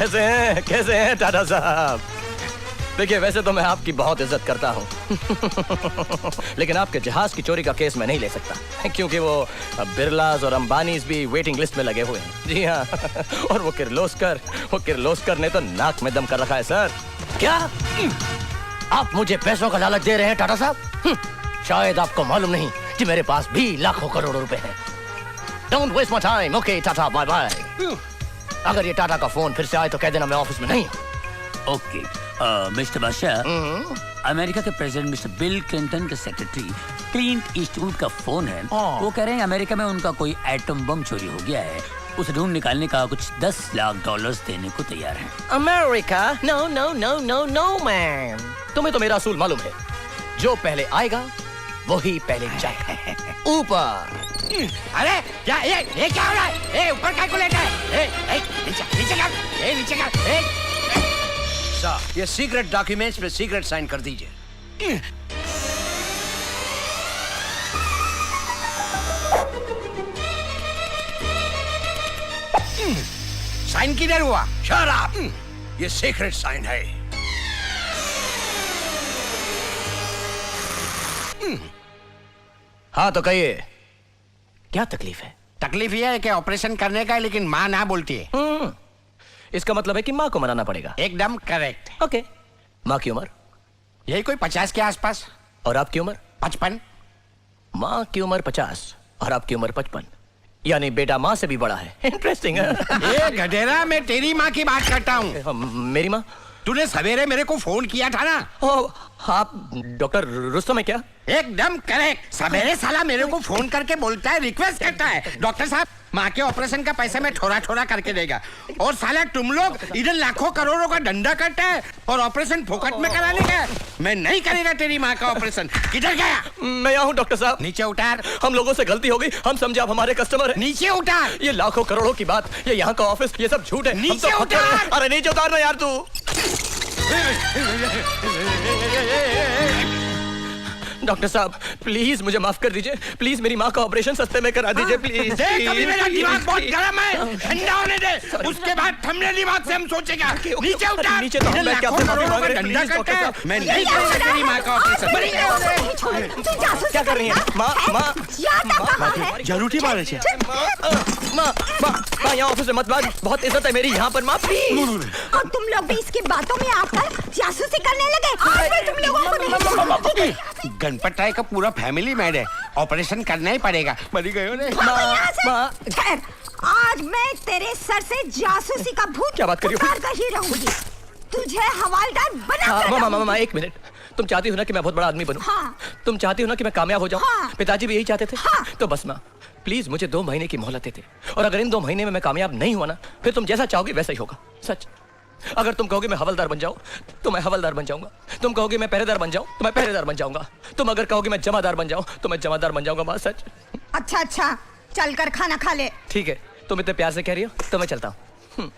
कैसे हैं टाटा साहब? देखिए, वैसे तो मैं आपकी बहुत इज्जत करता हूँ लेकिन आपके जहाज की चोरी का केस मैं नहीं ले सकता, क्योंकि वो बिरलास और अंबानीज भी वेटिंग लिस्ट में लगे हुए हैं। जी हाँ और वो किर्लोस्कर ने तो नाक में दम कर रखा है सर। क्या आप मुझे पैसों का लालच दे रहे हैं टाटा साहब? शायद आपको मालूम नहीं कि मेरे पास भी लाखों करोड़ों रुपए हैं। Don't waste my time. Okay tata, bye bye. अगर ये टाटा का फोन फिर से आए तो कह देना मैं ऑफिस में नहीं हूँ। ओके मिस्टर बादशाह, अमेरिका के प्रेसिडेंट मिस्टर बिल क्लिंटन के सेक्रेटरी क्लिंट ईस्टवुड का फोन है। वो कह रहे हैं अमेरिका में उनका कोई एटम बम चोरी हो गया है। उसे ढूंढ निकालने का कुछ 10 लाख डॉलर्स देने को तैयार हैं। America? No no no no no man. तुम्हें तो मेरा असूल मालूम है, जो पहले आएगा वही पहले जाएगा। ऊपर। अरे क्या ये क्या हो रहा है? ऊपर कैलकुलेटर है। नीचे कर, नीचे कर। ये सीक्रेट डॉक्यूमेंट्स पे सीक्रेट साइन कर दीजिए। साइन किधर हुआ? Shut up. ये सीक्रेट साइन है। हाँ तो कहिए, क्या तकलीफ है? तकलीफ ये है कि ऑपरेशन करने का है, लेकिन माँ ना बोलती है। इसका मतलब है कि माँ को मनाना पड़ेगा। एकदम करेक्ट। ओके। माँ की उम्र? यही कोई 50 के आसपास। और आपकी उम्र? 55। माँ की उम्र 50 और आपकी उम्र 55, यानी बेटा माँ से भी बड़ा है। इंटरेस्टिंग है। ये गधेरा, मैं तेरी माँ की बात करता हूँ। मेरी माँ? तूने सवेरे मेरे को फोन किया था ना? आप डॉक्टर रुस्तम है क्या? एकदम करेक्ट। सवेरे साला मेरे को फोन करके बोलता है, रिक्वेस्ट करता है, डॉक्टर साहब माँ के ऑपरेशन का पैसा मैं थोड़ा थोड़ा करके देगा। और साला तुम लोग इधर लाखों करोड़ों का धंधा करता है और ऑपरेशन फोकट में कराने का। मैं नहीं करेगा तेरी माँ का ऑपरेशन। किधर गया? मैं यहाँ हूँ डॉक्टर साहब। नीचे उतार। हम लोगों से गलती हो गई, हम समझे आप हमारे कस्टमर हैं। नीचे उतार। ये लाखों करोड़ों की बात, ये यहाँ का ऑफिस, ये सब झूठ है। नीचे उतार। अरे नीचे उतारना यार तू। डॉक्टर साहब प्लीज मुझे माफ कर दीजिए, प्लीज मेरी माँ का ऑपरेशन सस्ते में करा दीजिए प्लीज। अभी मेरा दिमाग बहुत गर्म है, ठंडा होने दे, उसके बाद ठंडे दिमाग से हम सोचेगा। नीचे उतार। नीचे तो हम क्या धंधा करता है, मैं नहीं करूंगा तेरी माँ का ऑपरेशन। क्या कर रही हैं? माँ जरूरी बात है। माँ यहाँ ऑफिस में मत बात, बहुत इज्जत है मेरी यहाँ पर। माँ प्लीज। और तुम लोग भी इसकी बातों में आकर जासूसी करने लगे। आज मैं तुम लोगों को गणपत राय का पूरा फैमिली मैड है, ऑपरेशन करना ही पड़ेगा। मरी गए ने। आज मैं तेरे सर से जासूसी का भूत क्या बात कर रही हो? ही रहूंगी। तुझे हवालदार बना। मामा एक मिनट, तुम चाहती हो ना कि मैं बहुत बड़ा आदमी बनूं? हाँ। तुम चाहती हो ना कि मैं कामयाब हो जाऊं? हाँ। पिताजी भी यही चाहते थे। हाँ। तो बस माँ प्लीज मुझे 2 महीने की मोहलत देते, और अगर इन 2 महीने में मैं कामयाब नहीं हुआ ना, फिर तुम जैसा चाहोगे वैसा ही होगा। सच। अगर तुम कहोगे मैं हवलदार बन जाऊं तो मैं हवलदार बन जाऊंगा, तुम कहोगे मैं पहरेदार बन जाऊं तो मैं पहरेदार बन जाऊंगा, तुम अगर कहोगे मैं जमादार बन जाऊं तो मैं जमादार बन जाऊंगा। माँ सच। अच्छा चल कर खाना खा ले। ठीक है, तुम इतने प्यार से कह रही हो तो मैं चलता हूँ।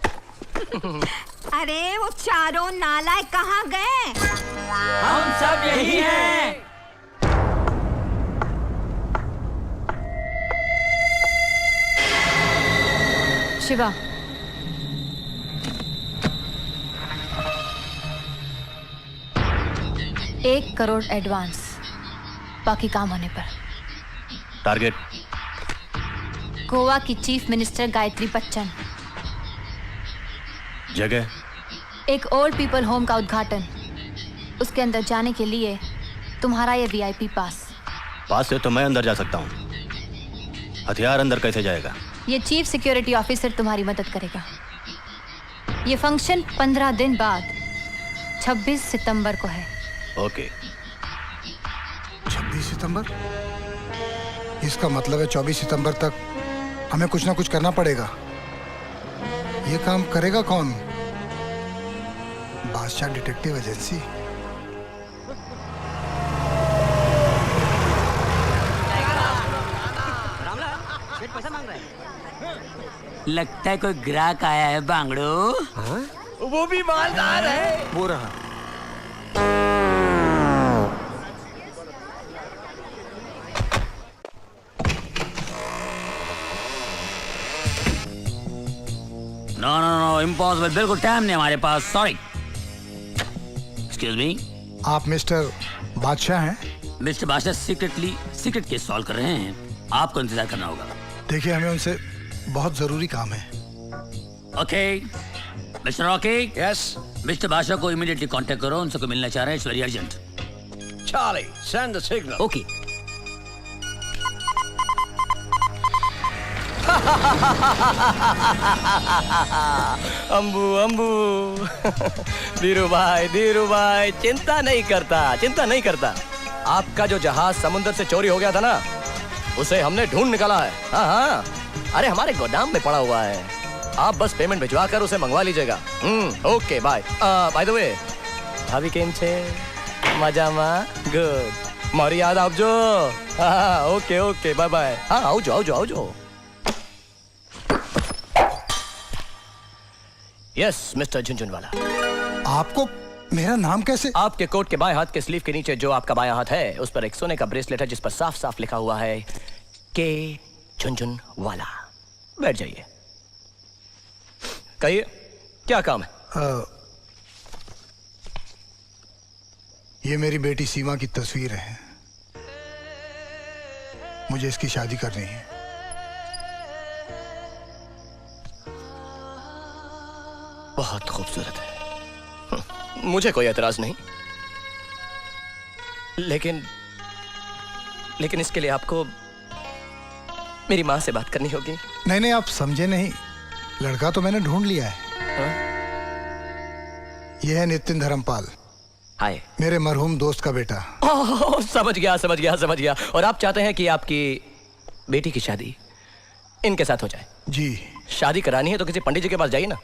अरे वो चारों नालायक कहाँ गए? हम सब यही हैं। शिवा, $1 करोड़ एडवांस, बाकी काम होने पर। टारगेट? गोवा की चीफ मिनिस्टर गायत्री बच्चन। जगह? एक ओल्ड पीपल होम का उद्घाटन। उसके अंदर जाने के लिए तुम्हारा ये VIP पास से तो मैं अंदर जा सकता हूँ, हथियार अंदर कैसे जाएगा? ये चीफ सिक्योरिटी ऑफिसर तुम्हारी मदद करेगा। ये फंक्शन 15 दिन बाद 26 सितंबर को है। ओके। 26 सितंबर? इसका मतलब है 24 सितंबर तक हमें कुछ ना कुछ करना पड़ेगा। ये काम करेगा कौन? बादशाह डिटेक्टिव एजेंसी। लगता है कोई ग्राहक आया है बांगड़ो। वो भी मालदार है। वो रहा। नो इम्पॉसिबल, बिल्कुल टाइम नहीं हमारे पास, सॉरी। एक्सक्यूज मी, आप मिस्टर बादशाह हैं? मिस्टर बादशाह सीक्रेट केस सॉल्व कर रहे हैं, आपको इंतजार करना होगा। देखिए, हमें उनसे बहुत जरूरी काम है। Okay mister Rocky. Yes mister बादशाह को इमीडिएटली कांटेक्ट करो, उनसे को मिलना चाह रहे हैं, it's very urgent. Charlie, send the signal. Okay Ambu Ambu Dhiru भाई चिंता नहीं करता। आपका जो जहाज समुद्र से चोरी हो गया था ना, उसे हमने ढूंढ निकाला है। हाँ, अरे हमारे गोदाम में पड़ा हुआ है। आप बस पेमेंट भिजवा कर उसे मंगवा लीजिएगा। Okay bye. By the way, भाभी केम छे? मजामा? गुड। मारी याद आवजो। Okay bye bye. हाँ आवजो। Yes mister Jhunjhunwala. आपको मेरा नाम कैसे? आपके कोट के बाएं हाथ के स्लीव के नीचे जो आपका बायां हाथ है, उस पर एक सोने का ब्रेसलेट है जिस पर साफ साफ लिखा हुआ है के झुनझुनवाला। बैठ जाइए। कहिए क्या काम है? ये मेरी बेटी सीमा की तस्वीर है। मुझे इसकी शादी करनी है। बहुत खूबसूरत है, मुझे कोई एतराज नहीं, लेकिन इसके लिए आपको मेरी माँ से बात करनी होगी। नहीं, आप समझे नहीं। लड़का तो मैंने ढूंढ लिया है। यह है नितिन धर्मपाल, हाय। मेरे मरहूम दोस्त का बेटा। समझ गया। और आप चाहते हैं कि आपकी बेटी की शादी इनके साथ हो जाए? जी। शादी करानी है तो किसी पंडित जी के पास जाइए ना।